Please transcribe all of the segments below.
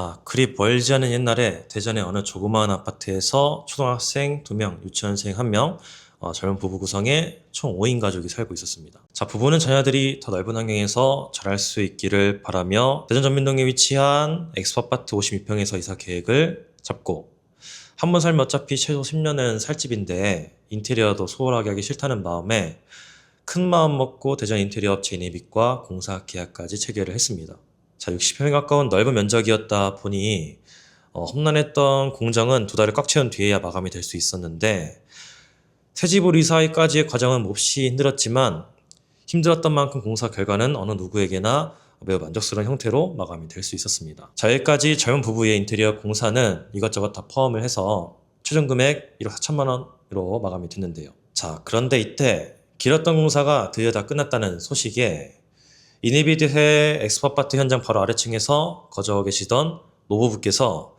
자, 그리 멀지 않은 옛날에 대전의 어느 조그마한 아파트에서 초등학생 2명, 유치원생 1명, 젊은 부부 구성의 총 5인 가족이 살고 있었습니다. 자, 부부는 자녀들이 더 넓은 환경에서 자랄 수 있기를 바라며 대전 전민동에 위치한 엑스아파트 52평에서 이사 계획을 잡고 한 번 살면 어차피 최소 10년은 살 집인데 인테리어도 소홀하게 하기 싫다는 마음에 큰 마음 먹고 대전 인테리어 업체 이네빗과 공사 계약까지 체결을 했습니다. 자, 60평에 가까운 넓은 면적이었다 보니 험난했던 공정은 2달을 꽉 채운 뒤에야 마감이 될 수 있었는데 새 집으로 이사하기까지의 과정은 몹시 힘들었지만 힘들었던 만큼 공사 결과는 어느 누구에게나 매우 만족스러운 형태로 마감이 될 수 있었습니다. 자, 여기까지 젊은 부부의 인테리어 공사는 이것저것 다 포함을 해서 최종 금액 1억 4천만 원으로 마감이 됐는데요. 자, 그런데 이때 길었던 공사가 드디어 다 끝났다는 소식에 이네빗의 엑스아파트 현장 바로 아래층에서 거저 계시던 노부부께서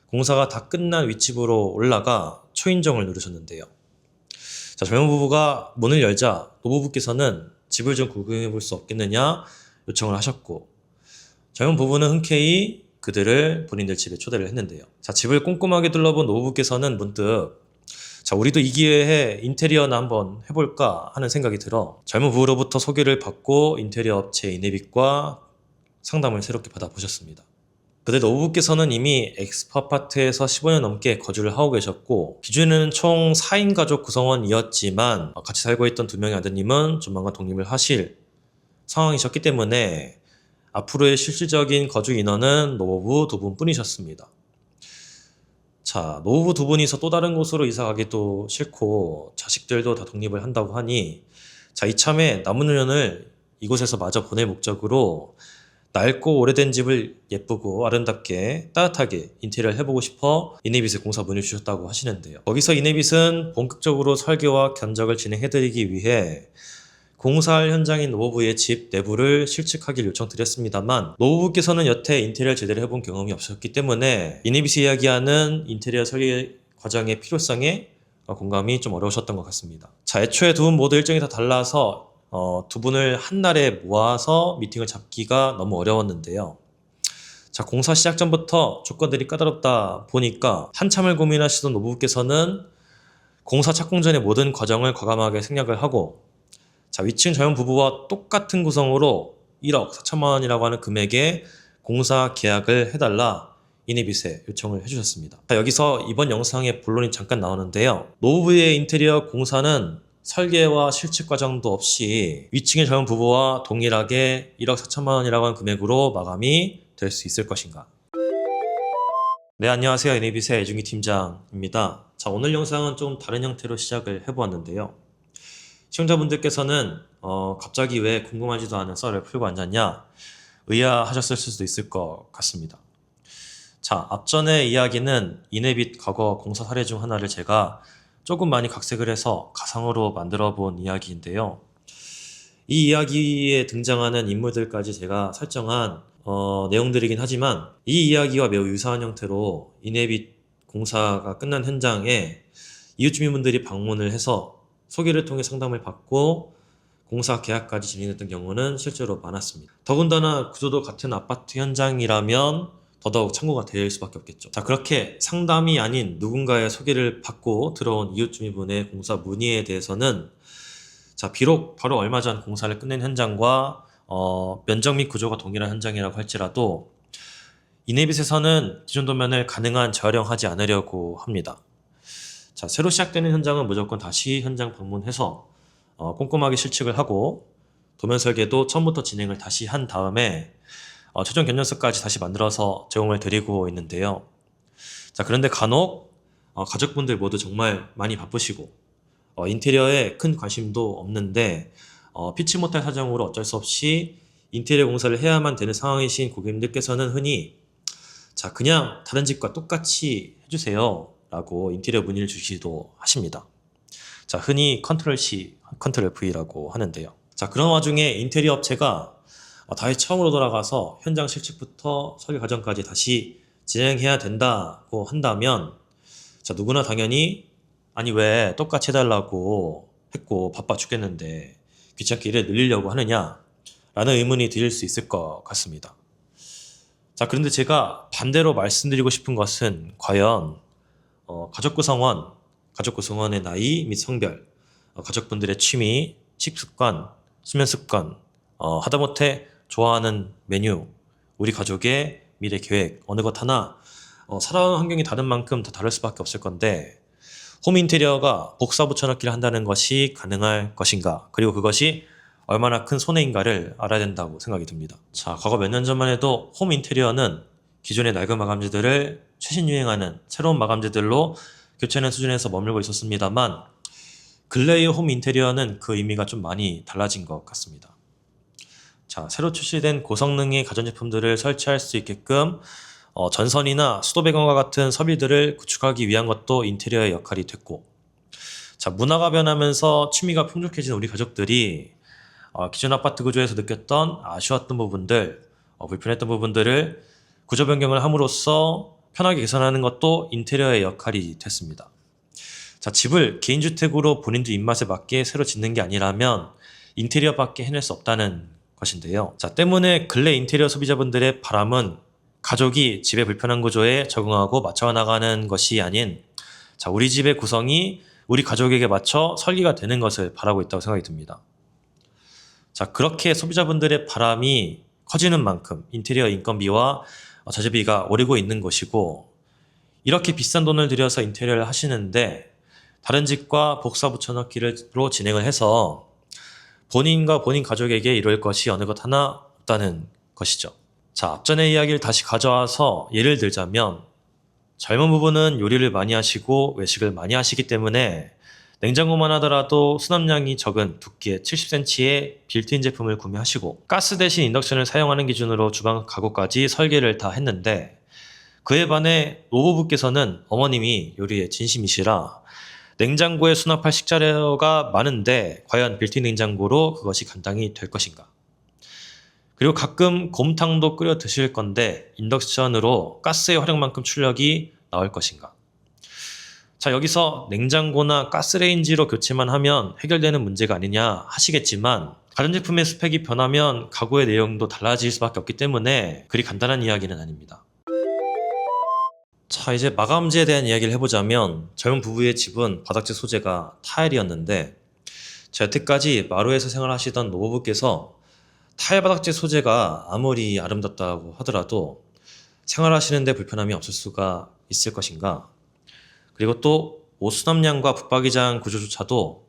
공사가 다 끝난 윗집으로 올라가 초인종을 누르셨는데요. 자, 젊은 부부가 문을 열자 노부부께서는 집을 좀 구경해 볼 수 없겠느냐 요청을 하셨고, 젊은 부부는 흔쾌히 그들을 본인들 집에 초대를 했는데요. 자, 집을 꼼꼼하게 둘러본 노부부께서는 문득 자, 우리도 이 기회에 인테리어나 한번 해볼까 하는 생각이 들어 젊은 부부로부터 소개를 받고 인테리어 업체 이네빗과 상담을 새롭게 받아보셨습니다. 그때 노부부께서는 이미 엑스아파트에서 15년 넘게 거주를 하고 계셨고 기존에는 총 4인 가족 구성원이었지만 같이 살고 있던 2명의 아드님은 조만간 독립을 하실 상황이셨기 때문에 앞으로의 실질적인 거주 인원은 노부부 2분뿐이셨습니다. 자, 노부부 2분이서 또 다른 곳으로 이사 가기도 싫고 자식들도 다 독립을 한다고 하니 자, 이참에 남은 년을 이곳에서 마저 보낼 목적으로 낡고 오래된 집을 예쁘고 아름답게 따뜻하게 인테리어를 해보고 싶어 이네빗에 공사 문의 주셨다고 하시는데요. 거기서 이네빗은 본격적으로 설계와 견적을 진행해드리기 위해 공사할 현장인 노부부의 집 내부를 실측하기를 요청드렸습니다만 노부부께서는 여태 인테리어를 제대로 해본 경험이 없었기 때문에 이네빗이 이야기하는 인테리어 설계 과정의 필요성에 공감이 좀 어려우셨던 것 같습니다. 자, 애초에 2분 모두 일정이 다 달라서 2분을 한 날에 모아서 미팅을 잡기가 너무 어려웠는데요. 자, 공사 시작 전부터 조건들이 까다롭다 보니까 한참을 고민하시던 노부부께서는 공사 착공 전의 모든 과정을 과감하게 생략을 하고 자, 위층 젊은 부부와 똑같은 구성으로 1억 4천만 원이라고 하는 금액에 공사 계약을 해달라 이네빗에 요청을 해주셨습니다. 자, 여기서 이번 영상의 본론이 잠깐 나오는데요. 노부부의 인테리어 공사는 설계와 실측 과정도 없이 위층의 젊은 부부와 동일하게 1억 4천만 원이라고 하는 금액으로 마감이 될 수 있을 것인가? 네, 안녕하세요. 이네빗의 애중이 팀장입니다. 자, 오늘 영상은 좀 다른 형태로 시작을 해보았는데요. 시청자분들께서는 갑자기 왜 궁금하지도 않은 썰을 풀고 앉았냐 의아하셨을 수도 있을 것 같습니다. 자, 앞전의 이야기는 이네빗 과거 공사 사례 중 하나를 제가 조금 많이 각색을 해서 가상으로 만들어 본 이야기인데요. 이 이야기에 등장하는 인물들까지 제가 설정한 내용들이긴 하지만 이 이야기와 매우 유사한 형태로 이네빗 공사가 끝난 현장에 이웃 주민분들이 방문을 해서 소개를 통해 상담을 받고 공사 계약까지 진행했던 경우는 실제로 많았습니다. 더군다나 구조도 같은 아파트 현장이라면 더더욱 참고가 될 수밖에 없겠죠. 자, 그렇게 상담이 아닌 누군가의 소개를 받고 들어온 이웃 주민분의 공사 문의에 대해서는 자, 비록 바로 얼마 전 공사를 끝낸 현장과 면적 및 구조가 동일한 현장이라고 할지라도 이네빗에서는 기존 도면을 가능한 재활용하지 않으려고 합니다. 자, 새로 시작되는 현장은 무조건 다시 현장 방문해서 꼼꼼하게 실측을 하고 도면 설계도 처음부터 진행을 다시 한 다음에 최종 견적서까지 다시 만들어서 제공을 드리고 있는데요. 자, 그런데 간혹 가족분들 모두 정말 많이 바쁘시고 인테리어에 큰 관심도 없는데 피치 못할 사정으로 어쩔 수 없이 인테리어 공사를 해야만 되는 상황이신 고객님들께서는 흔히 자, 그냥 다른 집과 똑같이 해주세요 라고 인테리어 문의를 주시기도 하십니다. 자, 흔히 컨트롤 C, 컨트롤 V라고 하는데요. 자, 그런 와중에 인테리어 업체가 다시 처음으로 돌아가서 현장 실측부터 설계 과정까지 다시 진행해야 된다고 한다면 자, 누구나 당연히 아니 왜 똑같이 해달라고 했고 바빠 죽겠는데 귀찮게 일을 늘리려고 하느냐 라는 의문이 들 수 있을 것 같습니다. 자, 그런데 제가 반대로 말씀드리고 싶은 것은 과연 가족 구성원의 나이 및 성별, 가족분들의 취미, 식습관, 수면 습관, 하다못해 좋아하는 메뉴, 우리 가족의 미래 계획, 어느 것 하나 살아온 환경이 다른 만큼 더 다를 수밖에 없을 건데 홈 인테리어가 복사 붙여넣기를 한다는 것이 가능할 것인가, 그리고 그것이 얼마나 큰 손해인가를 알아야 된다고 생각이 듭니다. 자, 과거 몇 년 전만 해도 홈 인테리어는 기존의 낡은 마감재들을 최신 유행하는 새로운 마감재들로 교체하는 수준에서 머물고 있었습니다만 근래의 홈 인테리어는 그 의미가 좀 많이 달라진 것 같습니다. 자, 새로 출시된 고성능의 가전제품들을 설치할 수 있게끔 전선이나 수도 배관과 같은 설비들을 구축하기 위한 것도 인테리어의 역할이 됐고, 자, 문화가 변하면서 취미가 풍족해진 우리 가족들이 기존 아파트 구조에서 느꼈던 아쉬웠던 부분들, 불편했던 부분들을 구조 변경을 함으로써 편하게 개선하는 것도 인테리어의 역할이 됐습니다. 자, 집을 개인주택으로 본인들 입맛에 맞게 새로 짓는 게 아니라면 인테리어밖에 해낼 수 없다는 것인데요. 자, 때문에 근래 인테리어 소비자분들의 바람은 가족이 집의 불편한 구조에 적응하고 맞춰 나가는 것이 아닌, 자, 우리 집의 구성이 우리 가족에게 맞춰 설계가 되는 것을 바라고 있다고 생각이 듭니다. 자, 그렇게 소비자분들의 바람이 커지는 만큼 인테리어 인건비와 자재비가 오르고 있는 것이고, 이렇게 비싼 돈을 들여서 인테리어를 하시는데 다른 집과 복사 붙여넣기로 진행을 해서 본인과 본인 가족에게 이룰 것이 어느 것 하나 없다는 것이죠. 자, 앞전의 이야기를 다시 가져와서 예를 들자면 젊은 부부는 요리를 많이 하시고 외식을 많이 하시기 때문에 냉장고만 하더라도 수납량이 적은 두께 70cm의 빌트인 제품을 구매하시고 가스 대신 인덕션을 사용하는 기준으로 주방 가구까지 설계를 다 했는데, 그에 반해 노부부께서는 어머님이 요리에 진심이시라 냉장고에 수납할 식자재가 많은데 과연 빌트인 냉장고로 그것이 감당이 될 것인가? 그리고 가끔 곰탕도 끓여 드실 건데 인덕션으로 가스의 활용만큼 출력이 나올 것인가? 자, 여기서 냉장고나 가스레인지로 교체만 하면 해결되는 문제가 아니냐 하시겠지만, 가전제품의 스펙이 변하면 가구의 내용도 달라질 수밖에 없기 때문에 그리 간단한 이야기는 아닙니다. 자, 이제 마감재에 대한 이야기를 해보자면 젊은 부부의 집은 바닥재 소재가 타일이었는데, 자, 여태까지 마루에서 생활하시던 노부부께서 타일 바닥재 소재가 아무리 아름답다고 하더라도 생활하시는데 불편함이 없을 수가 있을 것인가? 그리고 또 옷 수납량과 붙박이장 구조조차도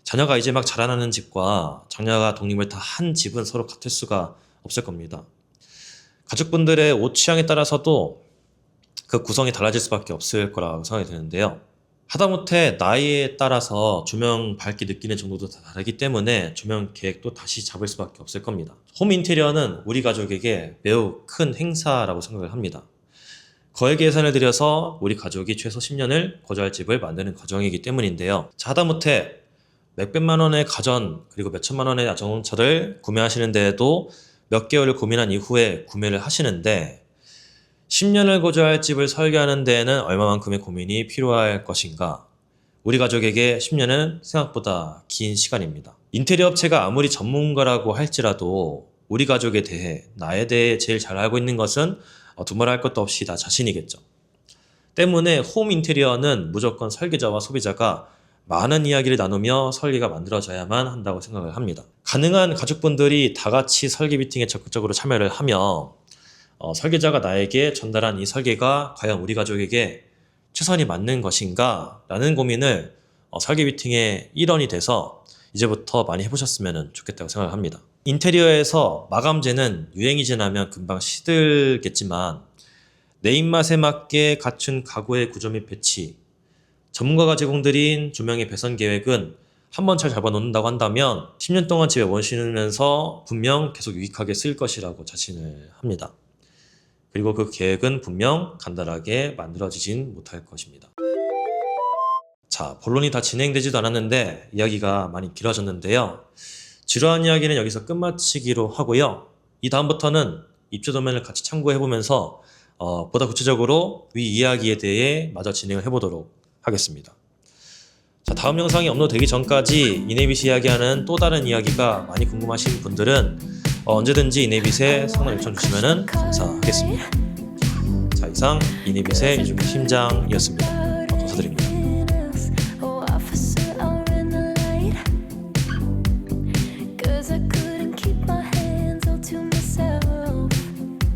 자녀가 이제 막 자라나는 집과 장녀가 독립을 다 한 집은 서로 같을 수가 없을 겁니다. 가족분들의 옷 취향에 따라서도 그 구성이 달라질 수밖에 없을 거라고 생각이 드는데요. 하다못해 나이에 따라서 조명 밝기 느끼는 정도도 다 다르기 때문에 조명 계획도 다시 잡을 수밖에 없을 겁니다. 홈 인테리어는 우리 가족에게 매우 큰 행사라고 생각을 합니다. 거액 예산을 들여서 우리 가족이 최소 10년을 거주할 집을 만드는 과정이기 때문인데요. 자, 하다못해 몇백만 원의 가전 그리고 몇천만 원의 자동차를 구매하시는 데에도 몇 개월을 고민한 이후에 구매를 하시는데 10년을 거주할 집을 설계하는 데에는 얼마만큼의 고민이 필요할 것인가? 우리 가족에게 10년은 생각보다 긴 시간입니다. 인테리어 업체가 아무리 전문가라고 할지라도 우리 가족에 대해, 나에 대해 제일 잘 알고 있는 것은 두말할 것도 없이 다 자신이겠죠. 때문에 홈 인테리어는 무조건 설계자와 소비자가 많은 이야기를 나누며 설계가 만들어져야만 한다고 생각을 합니다. 가능한 가족분들이 다 같이 설계 미팅에 적극적으로 참여를 하며 설계자가 나에게 전달한 이 설계가 과연 우리 가족에게 최선이 맞는 것인가? 라는 고민을 설계 미팅의 일원이 돼서 이제부터 많이 해보셨으면 좋겠다고 생각을 합니다. 인테리어에서 마감재는 유행이 지나면 금방 시들겠지만 내 입맛에 맞게 갖춘 가구의 구조 및 배치, 전문가가 제공드린 조명의 배선 계획은 한번 잘 잡아놓는다고 한다면 10년 동안 집에 원시면서 분명 계속 유익하게 쓸 것이라고 자신을 합니다. 그리고 그 계획은 분명 간단하게 만들어지진 못할 것입니다. 자, 본론이 다 진행되지도 않았는데 이야기가 많이 길어졌는데요. 지루한 이야기는 여기서 끝마치기로 하고요. 이 다음부터는 입주 도면을 같이 참고해보면서 보다 구체적으로 위 이야기에 대해 마저 진행을 해보도록 하겠습니다. 자, 다음 영상이 업로드되기 전까지 이네빗이 이야기하는 또 다른 이야기가 많이 궁금하신 분들은 언제든지 이네빗에 상담 요청 주시면 감사하겠습니다. 자, 이상 이네빗의 이중의 심장이었습니다.